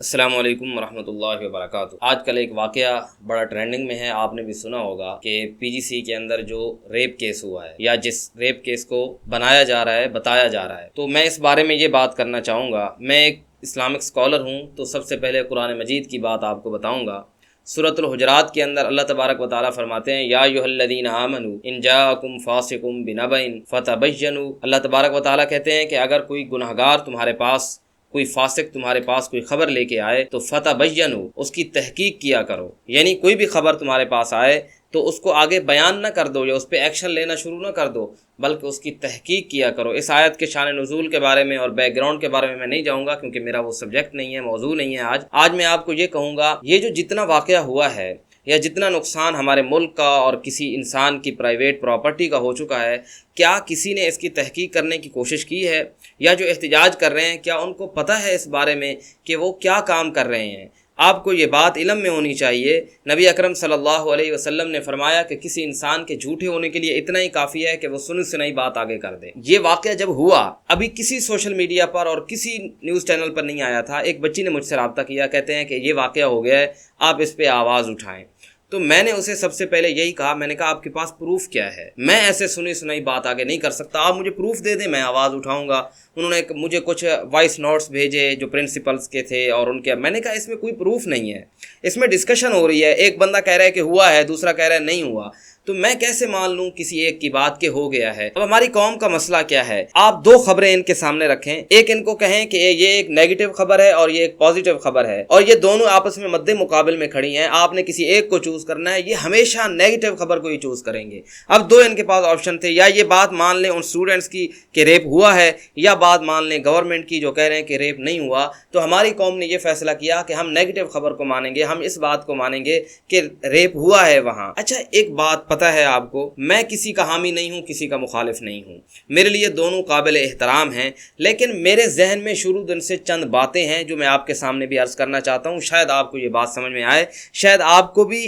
السلام علیکم ورحمۃ اللہ وبرکاتہ۔ آج کل ایک واقعہ بڑا ٹرینڈنگ میں ہے، آپ نے بھی سنا ہوگا کہ پی جی سی کے اندر جو ریپ کیس ہوا ہے یا جس ریپ کیس کو بنایا جا رہا ہے، بتایا جا رہا ہے، تو میں اس بارے میں یہ بات کرنا چاہوں گا۔ میں ایک اسلامک اسکالر ہوں، تو سب سے پہلے قرآن مجید کی بات آپ کو بتاؤں گا۔ سورۃ الحجرات کے اندر اللہ تبارک و تعالیٰ فرماتے ہیں یا ایھا الذین آمنوا ان جاءکم فاسق بنبأ فتبینوا۔ اللہ تبارک و تعالیٰ کہتے ہیں کہ اگر کوئی گنہگار تمہارے پاس، کوئی فاسق تمہارے پاس کوئی خبر لے کے آئے تو فتبینوا، اس کی تحقیق کیا کرو۔ یعنی کوئی بھی خبر تمہارے پاس آئے تو اس کو آگے بیان نہ کر دو یا اس پہ ایکشن لینا شروع نہ کر دو، بلکہ اس کی تحقیق کیا کرو۔ اس آیت کے شان نزول کے بارے میں اور بیک گراؤنڈ کے بارے میں نہیں جاؤں گا، کیونکہ میرا وہ سبجیکٹ نہیں ہے، موضوع نہیں ہے آج میں آپ کو یہ کہوں گا، یہ جو جتنا واقعہ ہوا ہے یا جتنا نقصان ہمارے ملک کا اور کسی انسان کی پرائیویٹ پراپرٹی کا ہو چکا ہے، کیا کسی نے اس کی تحقیق کرنے کی کوشش کی ہے؟ یا جو احتجاج کر رہے ہیں، کیا ان کو پتہ ہے اس بارے میں کہ وہ کیا کام کر رہے ہیں؟ آپ کو یہ بات علم میں ہونی چاہیے۔ نبی اکرم صلی اللہ علیہ وسلم نے فرمایا کہ کسی انسان کے جھوٹے ہونے کے لیے اتنا ہی کافی ہے کہ وہ سنی سنائی بات آگے کر دے۔ یہ واقعہ جب ہوا، ابھی کسی سوشل میڈیا پر اور کسی نیوز چینل پر نہیں آیا تھا۔ ایک بچی نے مجھ سے رابطہ کیا، کہتے ہیں کہ یہ واقعہ ہو گیا ہے، آپ اس پہ آواز اٹھائیں۔ تو میں نے اسے سب سے پہلے یہی کہا، میں نے کہا آپ کے پاس پروف کیا ہے؟ میں ایسے سنی سنائی بات آگے نہیں کر سکتا، آپ مجھے پروف دے دیں، میں آواز اٹھاؤں گا۔ انہوں نے مجھے کچھ وائس نوٹس بھیجے جو پرنسپلز کے تھے اور ان کے، میں نے کہا اس میں کوئی پروف نہیں ہے، اس میں ڈسکشن ہو رہی ہے، ایک بندہ کہہ رہا ہے کہ ہوا ہے، دوسرا کہہ رہا ہے نہیں ہوا، تو میں کیسے مان لوں کسی ایک کی بات کہ ہو گیا ہے؟ اب ہماری قوم کا مسئلہ کیا ہے؟ آپ دو خبریں ان کے سامنے رکھیں، ایک ان کو کہیں کہ یہ ایک نیگیٹو خبر ہے اور یہ ایک پازیٹیو خبر ہے، اور یہ دونوں آپس میں مد مقابل میں کھڑی ہیں، آپ نے کسی ایک کو چوز کرنا ہے، یہ ہمیشہ نیگیٹو خبر کو ہی چوز کریں گے۔ اب دو ان کے پاس آپشن تھے، یا یہ بات مان لیں ان اسٹوڈنٹس کی کہ ریپ ہوا ہے، یا بات مان لیں گورنمنٹ کی جو کہہ رہے ہیں کہ ریپ نہیں ہوا۔ تو ہماری قوم نے یہ فیصلہ کیا کہ ہم نیگیٹو خبر کو مانیں گے، ہم اس بات کو مانیں گے کہ ریپ ہوا ہے وہاں۔ اچھا ایک بات پتہ ہے آپ کو، میں کسی کا حامی نہیں ہوں، کسی کا مخالف نہیں ہوں، میرے لیے دونوں قابل احترام ہیں، لیکن میرے ذہن میں شروع دن سے چند باتیں ہیں جو میں آپ کے سامنے بھی عرض کرنا چاہتا ہوں۔ شاید آپ کو یہ بات سمجھ میں آئے، شاید آپ کو بھی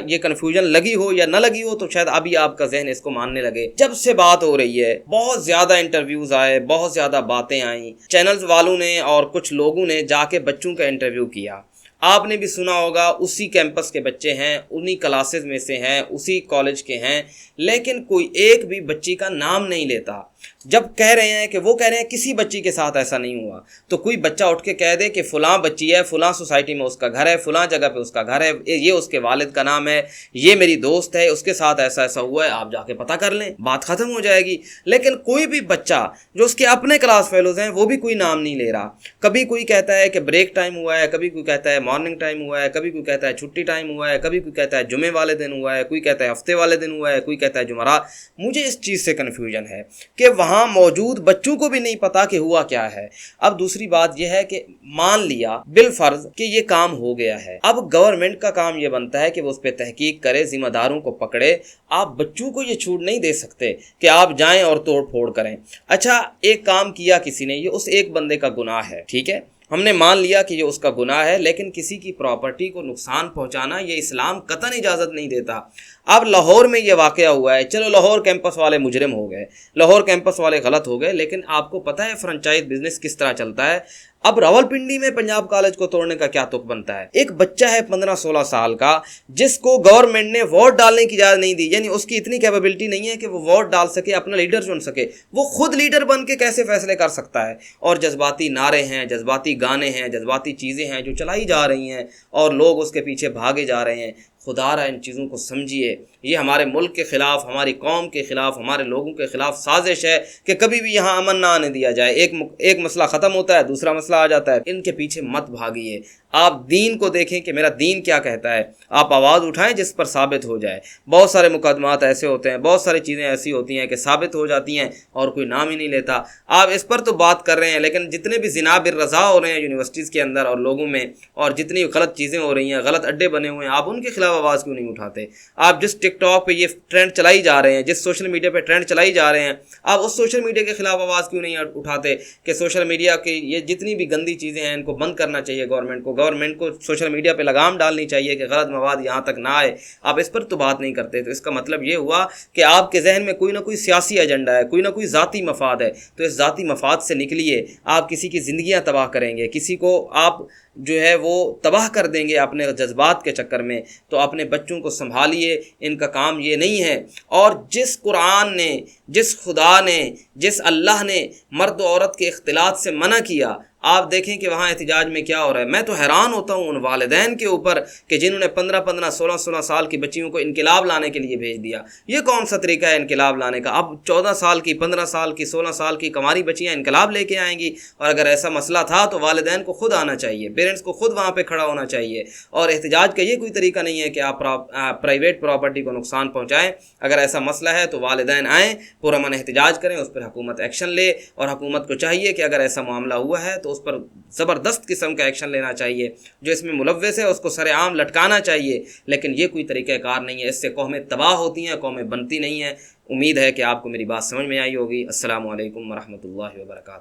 یہ کنفیوژن لگی ہو یا نہ لگی ہو، تو شاید ابھی آپ کا ذہن اس کو ماننے لگے۔ جب سے بات ہو رہی ہے، بہت زیادہ انٹرویوز آئے، بہت زیادہ باتیں آئیں، چینلز والوں نے اور کچھ لوگوں نے جا کے بچوں کا انٹرویو کیا۔ آپ نے بھی سنا ہوگا، اسی کیمپس کے بچے ہیں، انہی کلاسز میں سے ہیں، اسی کالج کے ہیں، لیکن کوئی ایک بھی بچی کا نام نہیں لیتا۔ جب کہہ رہے ہیں کہ وہ کہہ رہے ہیں کسی بچی کے ساتھ ایسا نہیں ہوا، تو کوئی بچہ اٹھ کے کہہ دے کہ فلاں بچی ہے، فلاں سوسائٹی میں اس کا گھر ہے، فلاں جگہ پہ اس کا گھر ہے، یہ اس کے والد کا نام ہے، یہ میری دوست ہے، اس کے ساتھ ایسا ایسا ہوا ہے، آپ جا کے پتہ کر لیں، بات ختم ہو جائے گی۔ لیکن کوئی بھی بچہ جو اس کے اپنے کلاس فیلوز ہیں وہ بھی کوئی نام نہیں لے رہا۔ کبھی کوئی کہتا ہے کہ بریک ٹائم ہوا ہے، کبھی کوئی کہتا ہے مارننگ ٹائم ہوا ہے، کبھی کوئی کہتا ہے چھٹی ٹائم ہوا ہے، کبھی کوئی کہتا ہے جمعے والے دن ہوا ہے، کوئی کہتا ہے ہفتے والے دن ہوا ہے، کوئی کہتا ہے جمعرات۔ مجھے اس چیز سے کنفیوژن ہے کہ وہاں موجود بچوں کو بھی نہیں پتا کہ ہوا کیا ہے۔ اب دوسری بات یہ ہے کہ مان لیا بالفرض کہ یہ کام ہو گیا ہے، اب گورنمنٹ کا کام یہ بنتا ہے کہ وہ اس پہ تحقیق کرے، ذمہ داروں کو پکڑے۔ آپ بچوں کو یہ چھوٹ نہیں دے سکتے کہ آپ جائیں اور توڑ پھوڑ کریں۔ اچھا ایک کام کیا کسی نے، یہ اس ایک بندے کا گناہ ہے، ٹھیک ہے، ہم نے مان لیا کہ یہ اس کا گناہ ہے، لیکن کسی کی پراپرٹی کو نقصان پہنچانا یہ اسلام قطعاً اجازت نہیں دیتا۔ اب لاہور میں یہ واقعہ ہوا ہے، چلو لاہور کیمپس والے مجرم ہو گئے، لاہور کیمپس والے غلط ہو گئے، لیکن آپ کو پتہ ہے فرنچائز بزنس کس طرح چلتا ہے؟ اب راولپنڈی میں پنجاب کالج کو توڑنے کا کیا تک بنتا ہے؟ ایک بچہ ہے 15-16 سال کا، جس کو گورنمنٹ نے ووٹ ڈالنے کی اجازت نہیں دی، یعنی اس کی اتنی کیپیبلٹی نہیں ہے کہ وہ ووٹ ڈال سکے، اپنا لیڈر چن سکے۔ وہ خود لیڈر بن کے کیسے فیصلے کر سکتا ہے؟ اور جذباتی نعرے ہیں، جذباتی گانے ہیں، جذباتی چیزیں ہیں جو چلائی جا رہی ہیں اور لوگ اس کے پیچھے بھاگے جا رہے ہیں۔ خدا را ان چیزوں کو سمجھیے، یہ ہمارے ملک کے خلاف، ہماری قوم کے خلاف، ہمارے لوگوں کے خلاف سازش ہے کہ کبھی بھی یہاں امن نہ آنے دیا جائے۔ ایک مسئلہ ختم ہوتا ہے، دوسرا مسئلہ آ جاتا ہے۔ ان کے پیچھے مت بھاگیے، آپ دین کو دیکھیں کہ میرا دین کیا کہتا ہے، آپ آواز اٹھائیں جس پر ثابت ہو جائے۔ بہت سارے مقدمات ایسے ہوتے ہیں، بہت ساری چیزیں ایسی ہوتی ہیں کہ ثابت ہو جاتی ہیں اور کوئی نام ہی نہیں لیتا۔ آپ اس پر تو بات کر رہے ہیں، لیکن جتنے بھی زنا بالرضا ہو رہے ہیں یونیورسٹیز کے اندر اور لوگوں میں، اور جتنی غلط چیزیں ہو رہی ہیں، غلط اڈے بنے ہوئے ہیں، آپ ان کے خلاف آواز کیوں نہیں اٹھاتے؟ آپ جس ٹک ٹاک پہ یہ ٹرینڈ چلائی جا رہے ہیں، جس سوشل میڈیا پہ ٹرینڈ چلائی جا رہے ہیں، آپ اس سوشل میڈیا کے خلاف آواز کیوں نہیں اٹھاتے کہ سوشل میڈیا کی یہ جتنی بھی گندی چیزیں ہیں ان کو بند کرنا چاہیے گورنمنٹ کو سوشل میڈیا پہ لگام ڈالنی چاہیے کہ غلط مواد یہاں تک نہ آئے۔ آپ اس پر تو بات نہیں کرتے، تو اس کا مطلب یہ ہوا کہ آپ کے ذہن میں کوئی نہ کوئی سیاسی ایجنڈا ہے، کوئی نہ کوئی ذاتی مفاد ہے۔ تو اس ذاتی مفاد سے نکلیے، آپ کسی کی زندگیاں تباہ کریں گے، کسی کو آپ جو ہے وہ تباہ کر دیں گے اپنے جذبات کے چکر میں، تو اپنے بچوں کو سنبھالیے، ان کا کام یہ نہیں ہے۔ اور جس قرآن نے، جس خدا نے، جس اللہ نے مرد و عورت کے اختلاط سے منع کیا، آپ دیکھیں کہ وہاں احتجاج میں کیا ہو رہا ہے۔ میں تو حیران ہوتا ہوں ان والدین کے اوپر کہ جنہوں نے 15 16 سال کی بچیوں کو انقلاب لانے کے لیے بھیج دیا۔ یہ کون سا طریقہ ہے انقلاب لانے کا؟ اب 14 سال کی، 15 سال کی، 16 سال کی کماری بچیاں انقلاب لے کے آئیں گی؟ اور اگر ایسا مسئلہ تھا تو والدین کو خود آنا چاہیے، پیرنٹس کو خود وہاں پہ کھڑا ہونا چاہیے۔ اور احتجاج کا یہ کوئی طریقہ نہیں ہے کہ آپ پرائیویٹ پراپرٹی کو نقصان پہنچائیں۔ اگر ایسا مسئلہ ہے تو والدین آئیں، پرامن احتجاج کریں، اس پر حکومت ایکشن لے، اور حکومت کو چاہیے کہ اگر ایسا معاملہ ہوا ہے تو اس پر زبردست قسم کا ایکشن لینا چاہیے، جو اس میں ملوث ہے اس کو سر عام لٹکانا چاہیے۔ لیکن یہ کوئی طریقہ کار نہیں ہے، اس سے قومیں تباہ ہوتی ہیں، قومیں بنتی نہیں ہیں۔ امید ہے کہ آپ کو میری بات سمجھ میں آئی ہوگی۔ السلام علیکم ورحمۃ اللہ وبرکاتہ۔